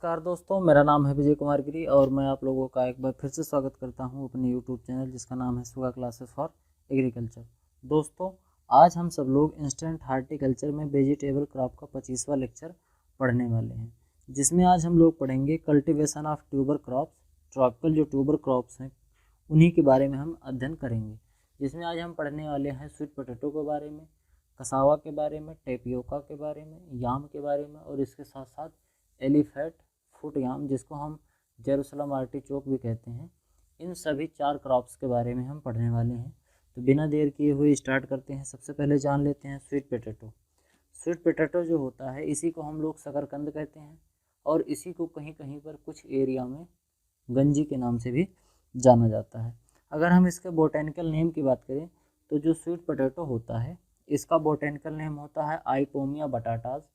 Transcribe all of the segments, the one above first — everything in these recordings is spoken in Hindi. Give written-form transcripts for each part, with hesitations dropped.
नमस्कार दोस्तों, मेरा नाम है विजय कुमार गिरी और मैं आप लोगों का एक बार फिर से स्वागत करता हूं अपने यूट्यूब चैनल जिसका नाम है सुगा क्लासेस फॉर एग्रीकल्चर। दोस्तों, आज हम सब लोग इंस्टेंट हार्टिकल्चर में वेजिटेबल क्रॉप का 25वां लेक्चर पढ़ने वाले हैं, जिसमें आज हम लोग पढ़ेंगे cultivation of tuber crops. Tropical जो ट्यूबर क्रॉप्स हैं उन्हीं के बारे में हम अध्ययन करेंगे, जिसमें आज हम पढ़ने वाले हैं स्वीट पोटैटो के बारे में, कसावा के बारे में, टेपियोका के बारे में, याम के बारे में और इसके साथ साथ एलिफेट फुट याम जिसको हम जेरूसलम आर्टिचोक भी कहते हैं। इन सभी 4 क्रॉप्स के बारे में हम पढ़ने वाले हैं। तो बिना देर किए हुए स्टार्ट करते हैं। सबसे पहले जान लेते हैं स्वीट पोटैटो। स्वीट पोटैटो जो होता है इसी को हम लोग शकरकंद कहते हैं और इसी को कहीं कहीं पर कुछ एरिया में गंजी के नाम से भी जाना जाता है। अगर हम इसके बोटेनिकल नेम की बात करें तो जो स्वीट पोटैटो होता है इसका बोटेनिकल नेम होता है आइपोमिया बटाटास।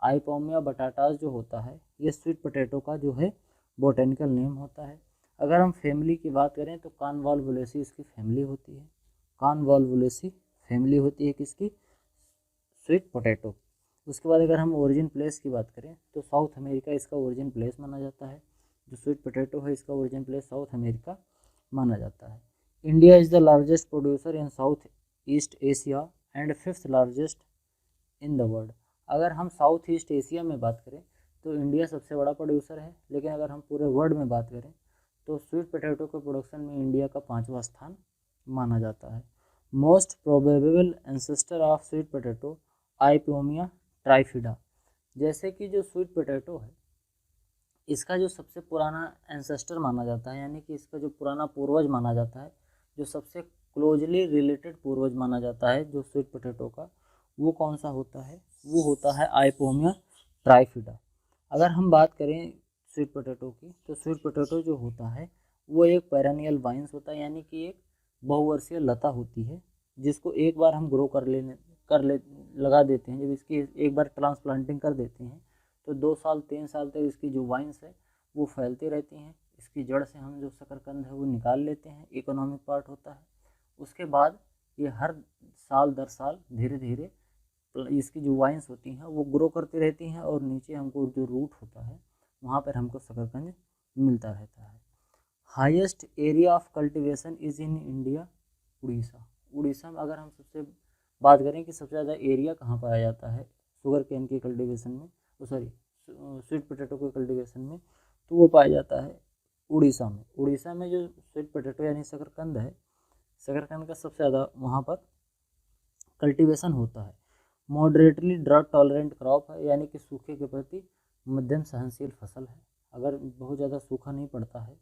आइपोमिया बटाटास जो होता है ये स्वीट पोटैटो का जो है बोटेनिकल नेम होता है। अगर हम फैमिली की बात करें तो कॉन्वोल्वुलेसी इसकी फैमिली होती है। कॉन्वोल्वुलेसी फैमिली होती है किसकी? Sweet potato. उसके बाद अगर हम ओरिजिन प्लेस की बात करें तो साउथ अमेरिका इसका ओरिजिन प्लेस माना जाता है। जो स्वीट पोटैटो है इसका ओरिजिन प्लेस साउथ अमेरिका माना जाता है। India is the largest producer in south east Asia and 5th largest in the world. अगर हम साउथ ईस्ट एशिया में बात करें तो इंडिया सबसे बड़ा प्रोड्यूसर है, लेकिन अगर हम पूरे वर्ल्ड में बात करें तो स्वीट पोटैटो के प्रोडक्शन में इंडिया का 5वां स्थान माना जाता है। Most probable ancestor of sweet potato Ipomoea trifida. जैसे कि जो स्वीट पोटैटो है इसका जो सबसे पुराना एंसेस्टर माना जाता है, यानी कि इसका जो पुराना पूर्वज माना जाता है, जो सबसे क्लोजली रिलेटेड पूर्वज माना जाता है जो स्वीट पोटैटो का, वो कौन सा होता है? वो होता है आइपोमिया ट्राइफिडा। अगर हम बात करें स्वीट पोटैटो की तो स्वीट पोटैटो जो होता है वो एक पेरेनियल वाइन्स होता है, यानी कि एक बहुवर्षीय लता होती है जिसको एक बार हम ग्रो कर ले लगा देते हैं। जब इसकी एक बार ट्रांसप्लांटिंग कर देते हैं तो 2 साल 3 साल तक इसकी जो वाइन्स है वो फैलती रहती हैं। इसकी जड़ से हम जो शकरकंद है वो निकाल लेते हैं, इकोनॉमिक पार्ट होता है। उसके बाद ये हर साल दर साल धीरे धीरे इसकी जो वाइन्स होती हैं वो ग्रो करती रहती हैं और नीचे हमको जो रूट होता है वहाँ पर हमको शकरकंद मिलता रहता है। Highest area of cultivation is in India Orissa. Orissa में अगर हम सबसे बात करें कि सबसे ज़्यादा एरिया कहाँ पाया जाता है शुगर केन की कल्टीवेशन में, स्वीट पोटैटो के कल्टीवेशन में, तो वो पाया जाता है उड़ीसा में। उड़ीसा में जो स्वीट पोटैटो यानी शकरकंद है, शकरकंद का सबसे ज़्यादा वहाँ पर कल्टीवेशन होता है। मॉडरेटली ड्रॉट टॉलरेंट क्रॉप है, यानी कि सूखे के प्रति मध्यम सहनशील फसल है। अगर बहुत ज़्यादा सूखा नहीं पड़ता है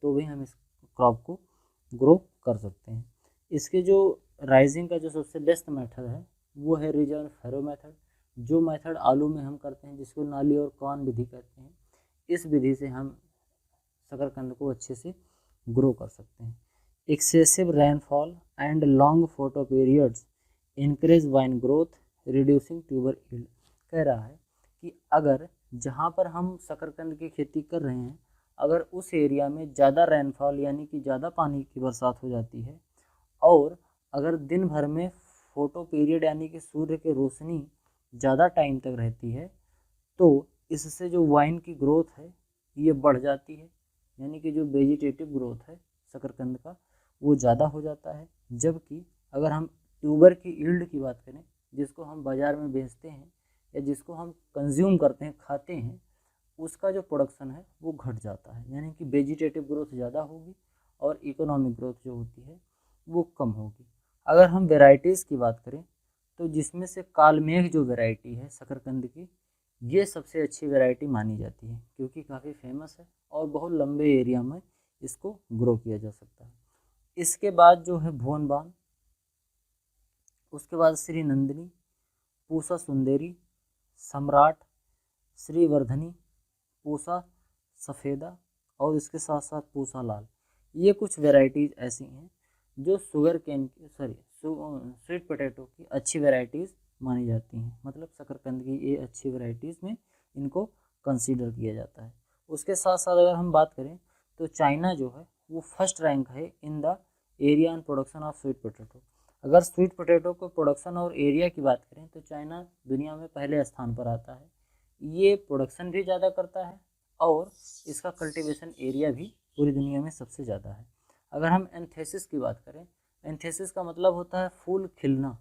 तो भी हम इस क्रॉप को ग्रो कर सकते हैं। इसके जो राइजिंग का जो सबसे बेस्ट मेथड है वो है रिज और फैरो मेथड। जो मेथड आलू में हम करते हैं जिसको नाली और कॉर्न विधि कहते हैं, इस विधि से हम शकरकंद को अच्छे से ग्रो कर सकते हैं। Excessive rainfall and long photo periods increase wine growth reducing tuber yield. कह रहा है कि अगर जहाँ पर हम शकरकंद की खेती कर रहे हैं अगर उस एरिया में ज़्यादा रेनफॉल यानी कि ज़्यादा पानी की बरसात हो जाती है और अगर दिन भर में फोटो पीरियड यानी कि सूर्य की रोशनी ज़्यादा टाइम तक रहती है तो इससे जो वाइन की ग्रोथ है ये बढ़ जाती है, यानी कि जो वेजिटेटिव ग्रोथ है शकरकंद का वो ज़्यादा हो जाता है। जबकि अगर हम ट्यूबर की यील्ड की बात करें, जिसको हम बाज़ार में बेचते हैं या जिसको हम कंज्यूम करते हैं, खाते हैं, उसका जो प्रोडक्शन है वो घट जाता है, यानी कि वेजिटेटिव ग्रोथ ज़्यादा होगी और इकोनॉमिक ग्रोथ जो होती है वो कम होगी। अगर हम वेराइटीज़ की बात करें तो जिसमें से कालमेघ जो वैरायटी है शकरकंद की, ये सबसे अच्छी वैरायटी मानी जाती है क्योंकि काफ़ी फेमस है और बहुत लंबे एरिया में इसको ग्रो किया जा सकता है। इसके बाद जो है भुवनबान, उसके बाद श्री नंदिनी, पूसा सुंदरी, सम्राट, श्रीवर्धनी, पूसा सफ़ेदा और इसके साथ साथ पूसा लाल। ये कुछ वैरायटीज़ ऐसी हैं जो शुगर केन की स्वीट पोटैटो की अच्छी वैरायटीज़ मानी जाती हैं, मतलब शकरकंद की ये अच्छी वैरायटीज़ में इनको कंसीडर किया जाता है। उसके साथ साथ अगर हम बात करें तो चाइना जो है वो फर्स्ट रैंक है in the area and production of sweet potato. अगर स्वीट पोटैटो को प्रोडक्शन और एरिया की बात करें तो चाइना दुनिया में पहले स्थान पर आता है। ये प्रोडक्शन भी ज़्यादा करता है और इसका कल्टीवेशन एरिया भी पूरी दुनिया में सबसे ज़्यादा है। अगर हम एंथेसिस की बात करें, एंथेसिस का मतलब होता है फूल खिलना।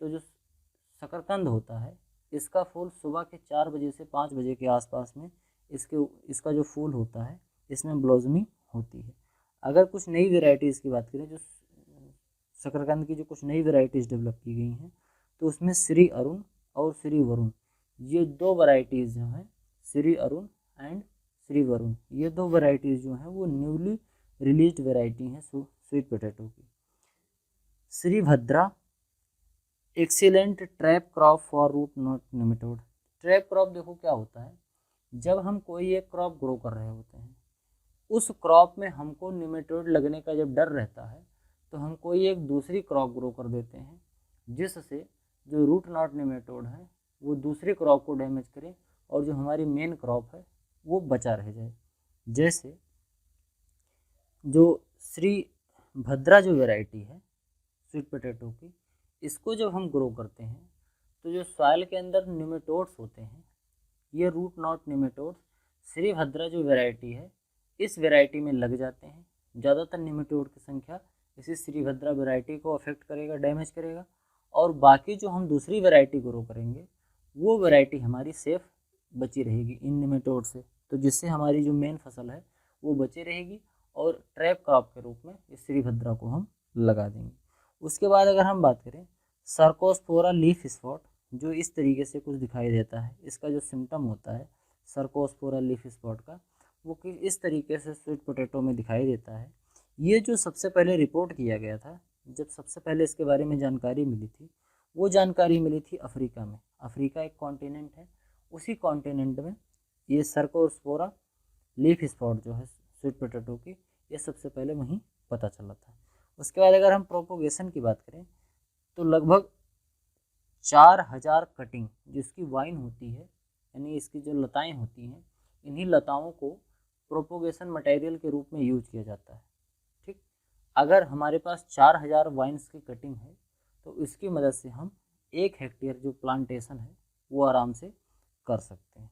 तो जो शकरकंद होता है, इसका फूल सुबह के 4 बजे से 5 बजे के आसपास में इसका जो फूल होता है इसमें ब्लॉसमिंग होती है। अगर कुछ नई वेराइटीज़ की बात करें, जो शकरकंद की जो कुछ नई वेराइटीज़ डेवलप की गई हैं, तो उसमें श्री अरुण और श्री वरुण, ये 2 वैरायटीज़ जो हैं, श्री अरुण एंड श्री वरुण, ये 2 वैरायटीज़ जो हैं वो न्यूली रिलीज्ड वैरायटी हैं स्वीट पोटैटो की। Shri Bhadra excellent trap crop for root knot nematode. Trap crop देखो क्या होता है, जब हम कोई एक क्रॉप ग्रो कर रहे होते हैं, उस क्रॉप में हमको निमेटोड लगने का जब डर रहता है, तो हम कोई एक दूसरी क्रॉप ग्रो कर देते हैं, जिससे जो रूट नॉट निमेटोड है वो दूसरी क्रॉप को डैमेज करे और जो हमारी मेन क्रॉप है वो बचा रह जाए। जैसे जो श्री भद्रा जो वैरायटी है स्वीट पोटैटो की, इसको जब हम ग्रो करते हैं तो जो सॉइल के अंदर निमेटोड्स होते हैं, ये रूट नॉट निमेटोड्स श्री भद्रा जो वैरायटी है इस वैरायटी में लग जाते हैं। ज़्यादातर निमेटोड की संख्या इसी श्री भद्रा वैरायटी को अफेक्ट करेगा, डैमेज करेगा, और बाकी जो हम दूसरी वैरायटी ग्रो करेंगे वो वैरायटी हमारी सेफ बची रहेगी इन निमेटोड से, तो जिससे हमारी जो मेन फसल है वो बची रहेगी और ट्रैप क्रॉप के रूप में इस श्री भद्रा को हम लगा देंगे। उसके बाद अगर हम बात करें सर्कोस्पोरा लीफ स्पॉट, जो इस तरीके से कुछ दिखाई देता है, इसका जो सिम्टम होता है सर्कोस्पोरा लीफ स्पॉट का, वो कि इस तरीके से स्वीट पोटैटो में दिखाई देता है। ये जो सबसे पहले रिपोर्ट किया गया था, जब सबसे पहले इसके बारे में जानकारी मिली थी, वो जानकारी मिली थी अफ्रीका में। अफ्रीका एक कॉन्टिनेंट है, उसी कॉन्टिनेंट में ये सर्कोस्पोरा लीफ स्पॉट जो है स्वीट पोटैटो की, ये सबसे पहले वहीं पता चला था। उसके बाद अगर हम प्रोपोगेशन की बात करें तो लगभग 4000 कटिंग जिसकी वाइन होती है, यानी इसकी जो लताएं होती हैं, इन्हीं लताओं को प्रोपोगेशन मटेरियल के रूप में यूज किया जाता है। ठीक, अगर हमारे पास 4000 वाइन्स की कटिंग है तो इसकी मदद से हम 1 हेक्टेयर जो प्लांटेशन है वो आराम से कर सकते हैं।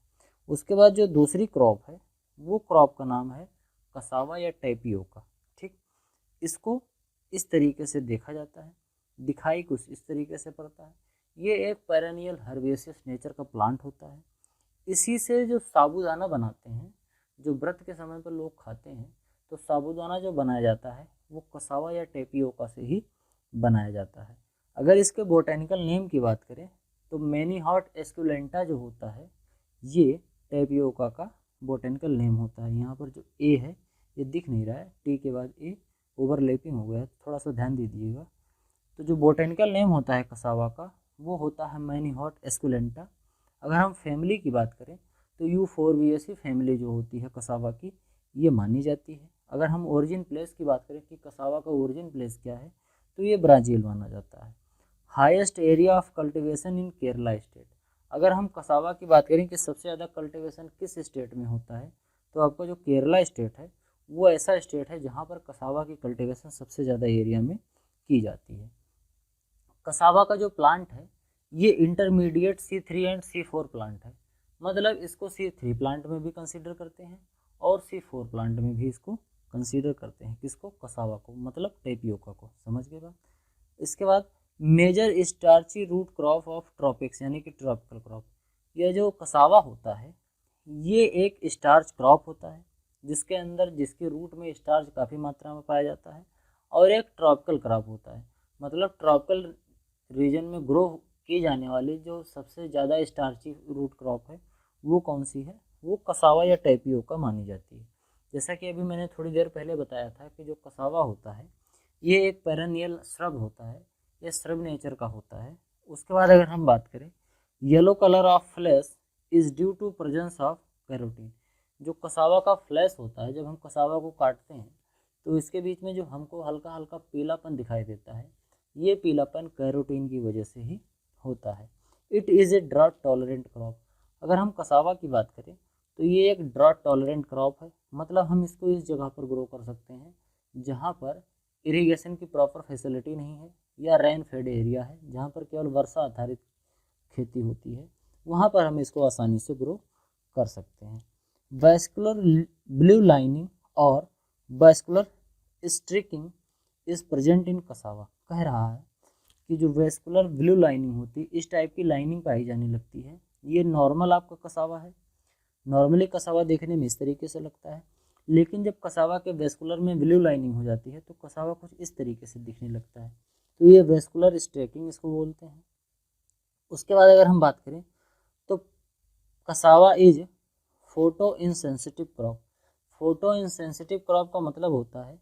उसके बाद जो दूसरी क्रॉप है वो क्रॉप का नाम है कसावा या टैपियोका। ठीक, इसको इस तरीके से देखा जाता है, दिखाई कुछ इस तरीके से पड़ता है। ये एक पेरेनियल हर्बेसियस नेचर का प्लांट होता है। इसी से जो साबूदाना बनाते हैं, जो व्रत के समय पर लोग खाते हैं, तो साबूदाना जो बनाया जाता है वो कसावा या टैपियोका से ही बनाया जाता है। अगर इसके बोटेनिकल नेम की बात करें तो मैनीहॉट एस्कुलेंटा जो होता है, ये टैपियोका का बोटेनिकल नेम होता है। यहाँ पर जो ए है ये दिख नहीं रहा है, टी के बाद ए ओवरलैपिंग हो गया है, थोड़ा सा ध्यान दे दीजिएगा। तो जो बोटेनिकल नेम होता है कसावा का वो होता है मैनीहॉट एस्कुलेंटा। अगर हम फैमिली की बात करें तो यूफोरबिएसी फैमिली जो होती है कसावा की, ये मानी जाती है। अगर हम ओरिजिन प्लेस की बात करें कि कसावा का ओरिजिन प्लेस क्या है, तो ये ब्राज़ील माना जाता है। Highest area of cultivation in Kerala state. अगर हम कसावा की बात करें कि सबसे ज़्यादा कल्टीवेशन किस स्टेट में होता है, तो आपका जो केरला स्टेट है वो ऐसा स्टेट है जहाँ पर कसावा की कल्टीवेशन सबसे ज़्यादा एरिया में की जाती है। कसावा का जो प्लांट है ये intermediate C3 and C4 plant है, मतलब इसको C3 प्लांट में भी कंसीडर करते हैं और C4 प्लांट में भी इसको कंसीडर करते हैं। किसको? कसावा को, मतलब टैपियोका को। समझ गए बात? इसके बाद major starchy root crop of tropics, यानी कि ट्रॉपिकल क्रॉप। यह जो कसावा होता है ये एक स्टार्च क्रॉप होता है जिसके रूट में स्टार्च काफ़ी मात्रा में पाया जाता है, और एक ट्रॉपिकल क्रॉप होता है, मतलब ट्रॉपिकल रीजन में ग्रो की जाने वाली जो सबसे ज़्यादा स्टार्ची रूट क्रॉप है वो कौन सी है? वो कसावा या टैपियोका मानी जाती है। जैसा कि अभी मैंने थोड़ी देर पहले बताया था कि जो कसावा होता है ये एक पेरेनियल श्रब होता है, ये श्रब नेचर का होता है। उसके बाद अगर हम बात करें yellow colour of flesh is due to presence of carotene. जो कसावा का फ्लैश होता है, जब हम कसावा को काटते हैं तो इसके बीच में जो हमको हल्का हल्का पीलापन दिखाई देता है, ये पीलापन कैरोटीन की वजह से ही होता है। It is a drought tolerant crop. अगर हम कसावा की बात करें तो ये एक ड्रॉट टॉलरेंट क्रॉप है, मतलब हम इसको इस जगह पर ग्रो कर सकते हैं जहाँ पर इरिगेशन की प्रॉपर फैसिलिटी नहीं है या रेन फेड एरिया है, जहाँ पर केवल वर्षा आधारित खेती होती है, वहाँ पर हम इसको आसानी से ग्रो कर सकते हैं। वैस्कुलर ब्लू लाइनिंग और vascular striking is present in cassava. कह रहा है कि जो वैस्कुलर ब्लू लाइनिंग होती है, इस टाइप की लाइनिंग पाई जाने लगती है। ये नॉर्मल आपका कसावा है। नॉर्मली कसावा देखने में इस तरीके से लगता है, लेकिन जब कसावा के वैस्कुलर में ब्लू लाइनिंग हो जाती है तो कसावा कुछ इस तरीके से दिखने लगता है। तो ये वैस्कुलर स्ट्रेकिंग इसको बोलते हैं। उसके बाद अगर हम बात करें तो cassava is photo insensitive crop. Photo insensitive crop का मतलब होता है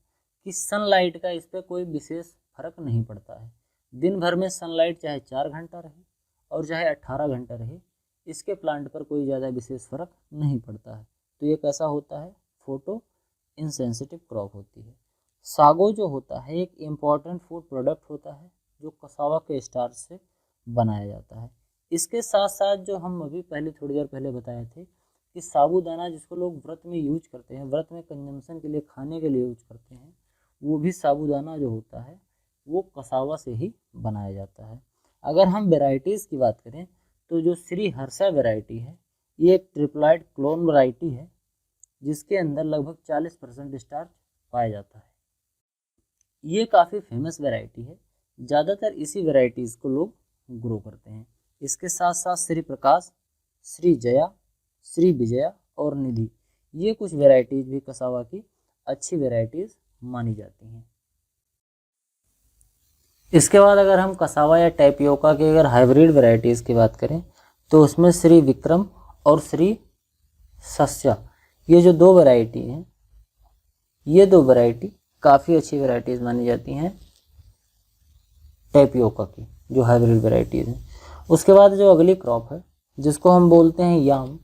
कि सनलाइट का इस पर कोई विशेष फर्क नहीं पड़ता है। दिन भर में सनलाइट चाहे 4 घंटा रहे और चाहे 18 घंटा रहे, इसके प्लांट पर कोई ज़्यादा विशेष फर्क नहीं पड़ता है। तो ये कैसा होता है? फोटो इनसेंसिटिव क्रॉप होती है। सागो जो होता है एक इम्पॉर्टेंट फूड प्रोडक्ट होता है जो कसावा के स्टार्च से बनाया जाता है। इसके साथ साथ जो हम अभी थोड़ी देर पहले बताए थे कि साबूदाना जिसको लोग व्रत में यूज करते हैं, व्रत में कंजम्पशन के लिए, खाने के लिए यूज करते हैं, वो भी साबूदाना जो होता है वो कसावा से ही बनाया जाता है। अगर हम वेराइटीज़ की बात करें तो जो श्री हर्षा वैरायटी है ये एक ट्रिप्लॉइड क्लोन वैरायटी है जिसके अंदर लगभग 40% स्टार्च पाया जाता है। ये काफ़ी फेमस वैरायटी है, ज़्यादातर इसी वैरायटीज़ को लोग ग्रो करते हैं। इसके साथ साथ श्री प्रकाश, श्री जया, श्री विजया और निधि, ये कुछ वैरायटीज़ भी कसावा की अच्छी वैरायटीज़ मानी जाती हैं। इसके बाद अगर हम कसावा या टैपियोका की अगर हाइब्रिड वैरायटीज़ की बात करें तो उसमें श्री विक्रम और श्री सस्या, ये जो 2 वैरायटी हैं, ये 2 वैरायटी काफ़ी अच्छी वैरायटीज़ मानी जाती हैं टैपियोका की, जो हाइब्रिड वैरायटीज़ हैं। उसके बाद जो अगली क्रॉप है जिसको हम बोलते हैं याम,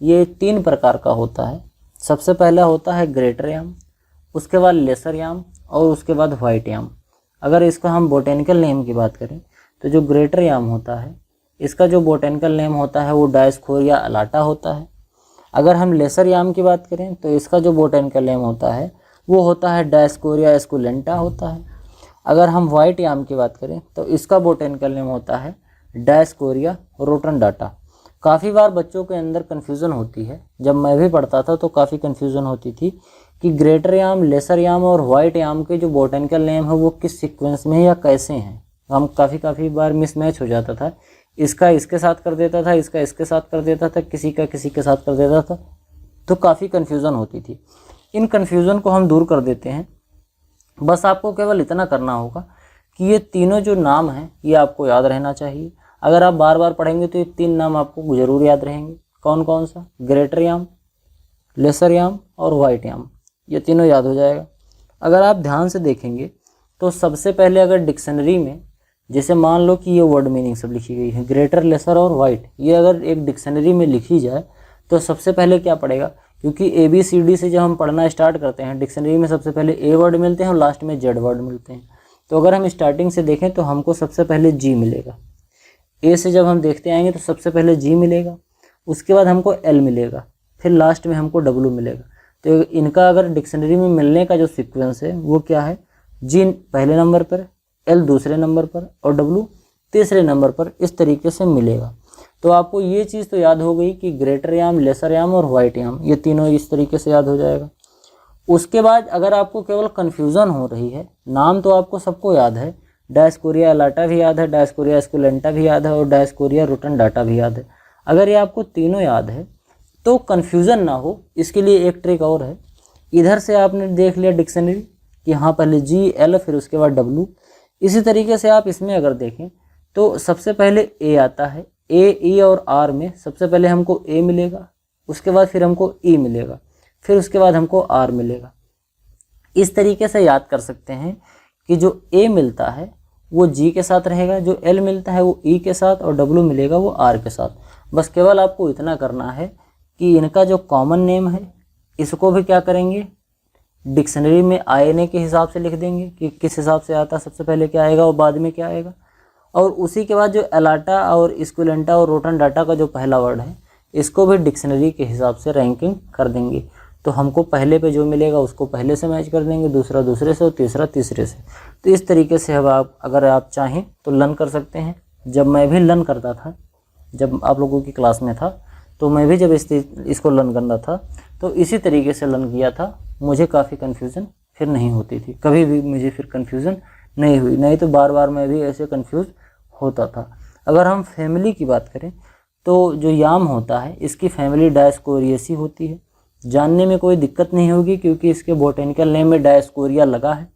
ये 3 प्रकार का होता है। सबसे पहला होता है ग्रेटर याम, उसके बाद लेसर याम और उसके बाद वाइट याम। अगर इसको हम बोटेनिकल नेम की बात करें तो जो ग्रेटर याम होता है इसका जो बोटेनिकल नेम होता है वो डायस्कोरिया अलाटा होता है। अगर हम लेसर याम की बात करें तो इसका जो बोटेनिकल नेम होता है वो होता है डायस्कोरिया एस्कुलेंटा होता है। अगर हम वाइट याम की बात करें तो इसका बोटेनिकल नेम होता है डायस्कोरिया रोटनडाटा। काफ़ी बार बच्चों के अंदर कन्फ्यूज़न होती है, जब मैं भी पढ़ता था तो काफ़ी कन्फ्यूज़न होती थी कि ग्रेटर याम, लेसर याम और वाइट याम के जो बोटेनिकल नेम है वो किस सीक्वेंस में या कैसे हैं। हम काफ़ी बार मिसमैच हो जाता था, इसका इसके साथ कर देता था, इसका इसके साथ कर देता था, किसी का किसी के साथ कर देता था, तो काफ़ी कन्फ्यूज़न होती थी। इन कन्फ्यूज़न को हम दूर कर देते हैं। बस आपको केवल इतना करना होगा कि ये तीनों जो नाम हैं ये आपको याद रहना चाहिए। अगर आप बार बार पढ़ेंगे तो ये 3 नाम आपको ज़रूर याद रहेंगे। कौन कौन सा? ग्रेटर याम, लेसर याम और वाइट याम, ये तीनों याद हो जाएगा। अगर आप ध्यान से देखेंगे तो सबसे पहले अगर डिक्शनरी में, जैसे मान लो कि ये वर्ड मीनिंग सब लिखी गई है, ग्रेटर, लेसर और वाइट, ये अगर एक डिक्शनरी में लिखी जाए तो सबसे पहले क्या पड़ेगा? क्योंकि ABCD से जब हम पढ़ना स्टार्ट करते हैं डिक्शनरी में सबसे पहले A वर्ड मिलते हैं और लास्ट में Z वर्ड मिलते हैं। तो अगर हम स्टार्टिंग से देखें तो हमको सबसे पहले G मिलेगा। A से जब हम देखते आएंगे तो सबसे पहले G मिलेगा, उसके बाद हमको L मिलेगा, फिर लास्ट में हमको W मिलेगा। तो इनका अगर डिक्शनरी में मिलने का जो सीक्वेंस है वो क्या है? G पहले नंबर पर, L दूसरे नंबर पर और W तीसरे नंबर पर, इस तरीके से मिलेगा। तो आपको ये चीज़ तो याद हो गई कि ग्रेटर याम, लेसर याम और वाइट याम, ये तीनों इस तरीके से याद हो जाएगा। उसके बाद अगर आपको केवल कन्फ्यूज़न हो रही है, नाम तो आपको सबको याद है, डायस्कोरिया अलाटा भी याद है, डायस्कोरिया एस्कुलेंटा भी याद है और डायस्कोरिया रोटनडाटा भी याद है। अगर ये आपको तीनों याद है तो कन्फ्यूज़न ना हो, इसके लिए एक ट्रिक और है। इधर से आपने देख लिया डिक्शनरी कि हाँ पहले G, L फिर उसके बाद W। इसी तरीके से आप इसमें अगर देखें तो सबसे पहले A आता है, A, E और R में सबसे पहले हमको A मिलेगा, उसके बाद फिर हमको E मिलेगा, फिर उसके बाद हमको R मिलेगा। इस तरीके से याद कर सकते हैं कि जो A मिलता है वो G के साथ रहेगा, जो L मिलता है वो E के साथ और W मिलेगा वो R के साथ। बस केवल आपको इतना करना है कि इनका जो कॉमन नेम है इसको भी क्या करेंगे, डिक्शनरी में आने के हिसाब से लिख देंगे कि किस हिसाब से आता है, सबसे पहले क्या आएगा और बाद में क्या आएगा। और उसी के बाद जो अलाटा और एस्कुलेंटा और रोटनडाटा का जो पहला वर्ड है इसको भी डिक्शनरी के हिसाब से रैंकिंग कर देंगे। तो हमको पहले पे जो मिलेगा उसको पहले से मैच कर देंगे, दूसरा दूसरे से और तीसरा तीसरे से। तो इस तरीके से अब आप अगर आप चाहें तो लर्न कर सकते हैं। जब मैं भी लर्न करता था, जब आप लोगों की क्लास में था, तो मैं भी जब इसको लर्न करना था तो इसी तरीके से लर्न किया था, मुझे काफ़ी कन्फ्यूज़न फिर नहीं होती थी, कभी भी मुझे फिर कन्फ्यूज़न नहीं हुई, नहीं तो बार बार मैं भी ऐसे कन्फ्यूज़ होता था। अगर हम फैमिली की बात करें तो जो याम होता है इसकी फैमिली डायस्कोरिएसी होती है। जानने में कोई दिक्कत नहीं होगी क्योंकि इसके बोटेनिकल नेम में डायस्कोरिया लगा है,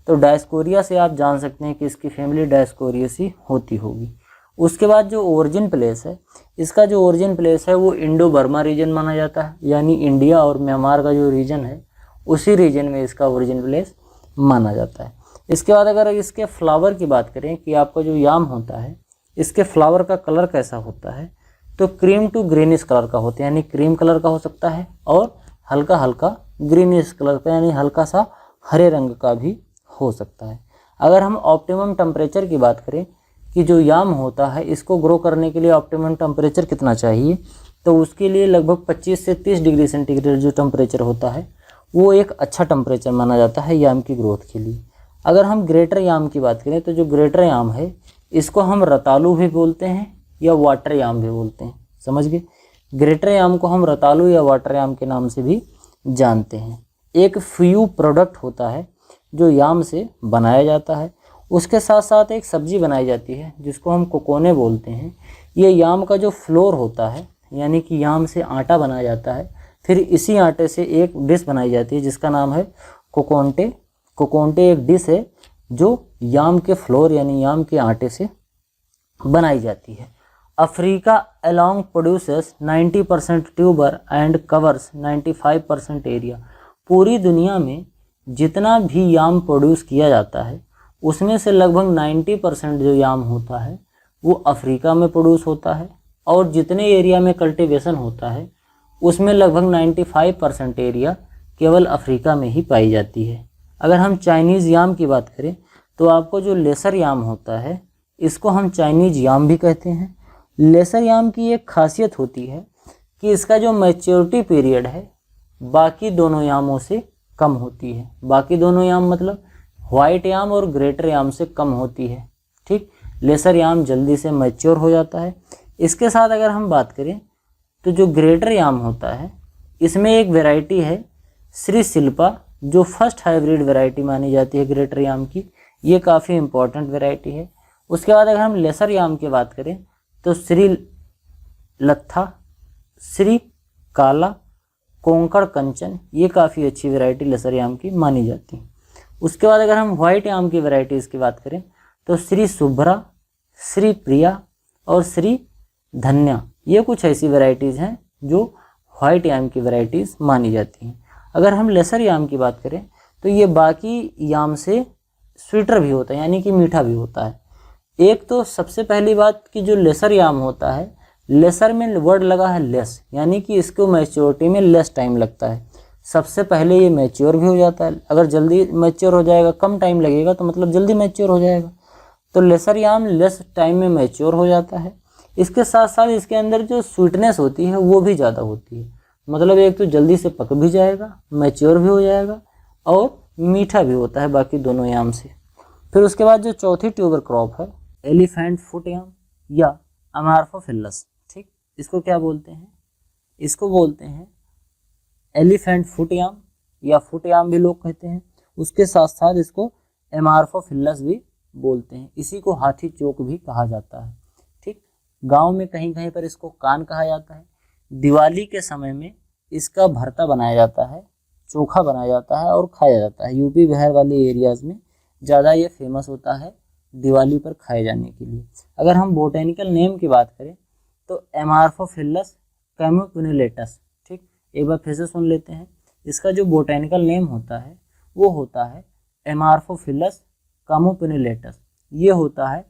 तो डायस्कोरिया से आप जान सकते हैं कि इसकी फैमिली डायस्कोरिएसी होती होगी। उसके बाद जो ओरिजिन प्लेस है, इसका जो ओरिजिन प्लेस है वो इंडो बर्मा रीजन माना जाता है, यानी इंडिया और म्यांमार का जो रीजन है उसी रीजन में इसका ओरिजिन प्लेस माना जाता है। इसके बाद अगर इसके फ्लावर की बात करें कि आपका जो याम होता है इसके फ्लावर का कलर कैसा होता है, तो क्रीम टू ग्रीनिश कलर का होता है, यानी क्रीम कलर का हो सकता है और हल्का हल्का ग्रीनिश कलर का, यानी हल्का सा हरे रंग का भी हो सकता है। अगर हम ऑप्टिमम टेम्परेचर की बात करें कि जो याम होता है इसको ग्रो करने के लिए ऑप्टिमम टेम्परेचर कितना चाहिए, तो उसके लिए लगभग 25 से 30 डिग्री सेंटीग्रेड जो टेम्परेचर होता है वो एक अच्छा टेम्परेचर माना जाता है याम की ग्रोथ के लिए। अगर हम ग्रेटर याम की बात करें तो जो ग्रेटर याम है इसको हम रतालू भी बोलते हैं या वाटर याम भी बोलते हैं, समझ गए। ग्रेटर याम को हम रतालू या वाटर याम के नाम से भी जानते हैं। एक फ्यू प्रोडक्ट होता है जो याम से बनाया जाता है, उसके साथ साथ एक सब्जी बनाई जाती है जिसको हम कोकोने बोलते हैं। ये याम का जो फ्लोर होता है, यानी कि याम से आटा बनाया जाता है, फिर इसी आटे से एक डिश बनाई जाती है जिसका नाम है कोकोंटे। कोकोंटे एक डिश है जो याम के फ्लोर यानी याम के आटे से बनाई जाती है। Africa along produces 90% tuber and covers 95% area. पूरी दुनिया में जितना भी याम प्रोड्यूस किया जाता है उसमें से लगभग 90% जो याम होता है वो अफ्रीका में प्रोड्यूस होता है, और जितने एरिया में कल्टीवेशन होता है उसमें लगभग 95% एरिया केवल अफ्रीका में ही पाई जाती है। अगर हम चाइनीज़ याम की बात करें तो आपको जो लेसर याम होता है इसको हम चाइनीज़ याम भी कहते हैं। लेसर याम की एक खासियत होती है कि इसका जो मैच्योरिटी पीरियड है बाकी दोनों यामों से कम होती है। बाकी दोनों याम मतलब वाइट याम और ग्रेटर याम से कम होती है, ठीक। लेसर याम जल्दी से मैच्योर हो जाता है। इसके साथ अगर हम बात करें तो जो ग्रेटर याम होता है इसमें एक वैरायटी है श्री शिल्पा, जो फर्स्ट हाइब्रिड वैरायटी मानी जाती है ग्रेटर याम की। ये काफ़ी इंपॉर्टेंट वैरायटी है। उसके बाद अगर हम लेसर याम की बात करें तो श्री लत्था, श्री काला, कोंकण कंचन, ये काफ़ी अच्छी वैरायटी लेसर याम की मानी जाती है। उसके बाद अगर हम वाइट याम की वैरायटीज़ की बात करें तो श्री शुभ्रा, श्री प्रिया और श्री धन्या, ये कुछ ऐसी वैरायटीज़ हैं जो वाइट याम की वैरायटीज़ मानी जाती हैं। अगर हम लेसर याम की बात करें तो ये बाकी याम से स्वीटर भी होता है, यानी कि मीठा भी होता है। एक तो सबसे पहली बात कि जो लेसर याम होता है, लेसर में वर्ड लगा है लेस, यानी कि इसको मैच्योरिटी में लेस टाइम लगता है। सबसे पहले ये मैच्योर भी हो जाता है। अगर जल्दी मैच्योर हो जाएगा, कम टाइम लगेगा तो मतलब जल्दी मैच्योर हो जाएगा। तो लेसर याम लेस टाइम में मैच्योर हो जाता है। इसके साथ साथ इसके अंदर जो स्वीटनेस होती है वो भी ज़्यादा होती है। मतलब एक तो जल्दी से पक भी जाएगा, मैच्योर भी हो जाएगा और मीठा भी होता है बाकी दोनों याम से। फिर उसके बाद जो चौथी ट्यूबर क्रॉप है एलिफेंट फुट याम या अमार्फोफिलस, ठीक। इसको क्या बोलते हैं? इसको बोलते हैं एलिफेंट फुट याम या फुट याम भी लोग कहते हैं। उसके साथ साथ इसको एमार्फोफिलस भी बोलते हैं। इसी को हाथी चोक भी कहा जाता है, ठीक। गांव में कहीं कहीं पर इसको कान कहा जाता है। दिवाली के समय में इसका भरता बनाया जाता है, चोखा बनाया जाता है और खाया जाता है। यूपी बिहार वाले एरियाज़ में ज़्यादा ये फेमस होता है दिवाली पर खाए जाने के लिए। अगर हम बोटेनिकल नेम की बात करें तो एमार्फोफिलस कैमोपिनुलेटस, ठीक। एक बार फिर से सुन लेते हैं। इसका जो बोटेनिकल नेम होता है वो होता है एमार्फोफिलस कैमोपिनुलेटस। ये होता है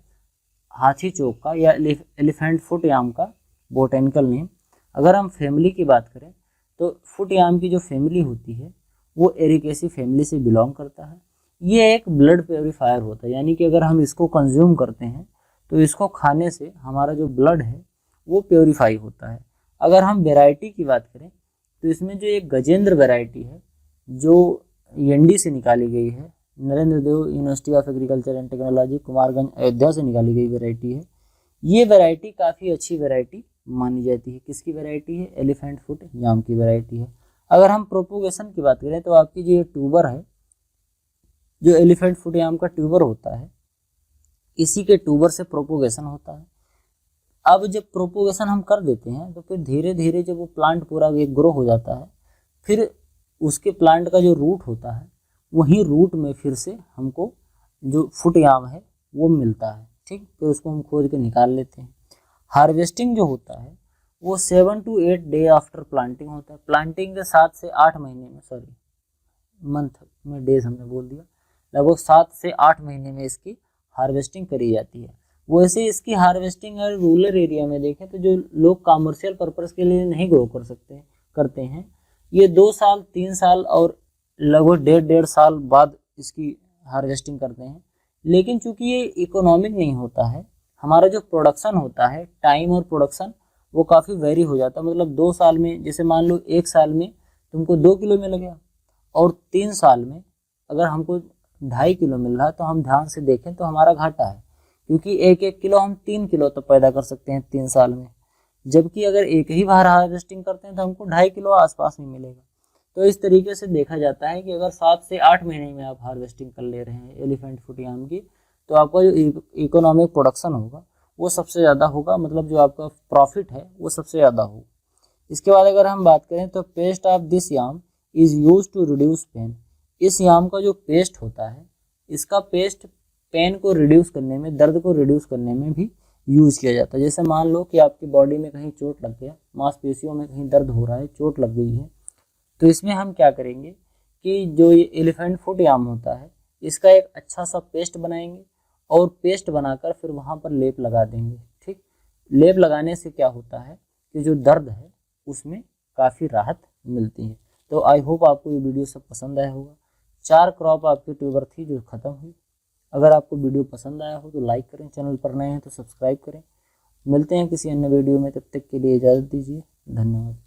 हाथी चोक का या एलिफेंट फुट याम का बोटेनिकल नेम। अगर हम फैमिली की बात करें तो फुट याम की जो फैमिली होती है वो एरिकेसी फैमिली से बिलोंग करता है। ये एक ब्लड प्योरीफायर होता है, यानी कि अगर हम इसको कंज्यूम करते हैं तो इसको खाने से हमारा जो ब्लड है वो प्योरीफाई होता है। अगर हम वैरायटी की बात करें तो इसमें जो एक गजेंद्र वैरायटी है जो एनडी से निकाली गई है, Narendra Dev university of agriculture and technology Kumarganj Ayodhya से निकाली गई वैरायटी है। ये वैरायटी काफ़ी अच्छी वैरायटी मानी जाती है। किसकी वैरायटी है? एलिफेंट फुट याम की वैरायटी है। अगर हम प्रोपोगेशन की बात करें तो आपकी जो ये ट्यूबर है, जो एलिफेंट फुट याम का ट्यूबर होता है, इसी के ट्यूबर से प्रोपोगेशन होता है। अब जब प्रोपोगेशन हम कर देते हैं तो फिर धीरे धीरे जब वो प्लांट पूरा एक ग्रो हो जाता है, फिर उसके प्लांट का जो रूट होता है, वही रूट में फिर से हमको जो फुट याम है वो मिलता है। ठीक, फिर उसको हम खोद के निकाल लेते हैं। हार्वेस्टिंग जो होता है वो 7 to 8 डे आफ्टर प्लांटिंग होता है। प्लांटिंग के 7 से 8 महीने में, सॉरी मंथ में, डेज हमने बोल दिया, लगभग 7 से 8 महीने में इसकी हार्वेस्टिंग करी जाती है। वैसे इसकी हार्वेस्टिंग अगर रूरल एरिया में देखें तो जो लोग कमर्शियल पर्पस के लिए नहीं ग्रो कर सकते करते हैं, ये 2 साल 3 साल और लगभग 1.5 साल बाद इसकी हार्वेस्टिंग करते हैं। लेकिन चूंकि ये इकोनॉमिक नहीं होता है, हमारा जो प्रोडक्शन होता है, टाइम और प्रोडक्शन वो काफ़ी वेरी हो जाता है। मतलब 2 साल में, जैसे मान लो 1 साल में तुमको 2 किलो मिल गया और 3 साल में अगर हमको 2.5 किलो मिल रहा है, तो हम ध्यान से देखें तो हमारा घाटा है, क्योंकि 1-1 किलो हम 3 किलो तो पैदा कर सकते हैं 3 साल में, जबकि अगर एक ही बार हार्वेस्टिंग करते हैं तो हमको 2.5 किलो आसपास में मिलेगा। तो इस तरीके से देखा जाता है कि अगर 7 से 8 महीने में आप हार्वेस्टिंग कर ले रहे हैं एलिफेंट फुट याम की, तो आपका जो इकोनॉमिक प्रोडक्शन होगा वो सबसे ज़्यादा होगा, मतलब जो आपका प्रॉफिट है वो सबसे ज़्यादा होगा। इसके बाद अगर हम बात करें तो paste of this yam is use to reduce pain. इस याम का जो पेस्ट होता है, इसका पेस्ट पेन को रिड्यूस करने में, दर्द को रिड्यूस करने में भी यूज़ किया जाता है। जैसे मान लो कि आपकी बॉडी में कहीं चोट लग गया, मांसपेशियों में कहीं दर्द हो रहा है, चोट लग गई है, तो इसमें हम क्या करेंगे कि जो ये एलिफेंट फुट याम होता है, इसका एक अच्छा सा पेस्ट बनाएंगे और पेस्ट बनाकर फिर वहाँ पर लेप लगा देंगे। ठीक, लेप लगाने से क्या होता है कि जो दर्द है उसमें काफ़ी राहत मिलती है। तो आई होप आपको ये वीडियो सब पसंद आया होगा। 4 क्रॉप आपकी ट्यूबर थी जो ख़त्म हुई। अगर आपको वीडियो पसंद आया हो तो लाइक करें, चैनल पर नए हैं तो सब्सक्राइब करें। मिलते हैं किसी अन्य वीडियो में, तब तक के लिए इजाज़त दीजिए। धन्यवाद।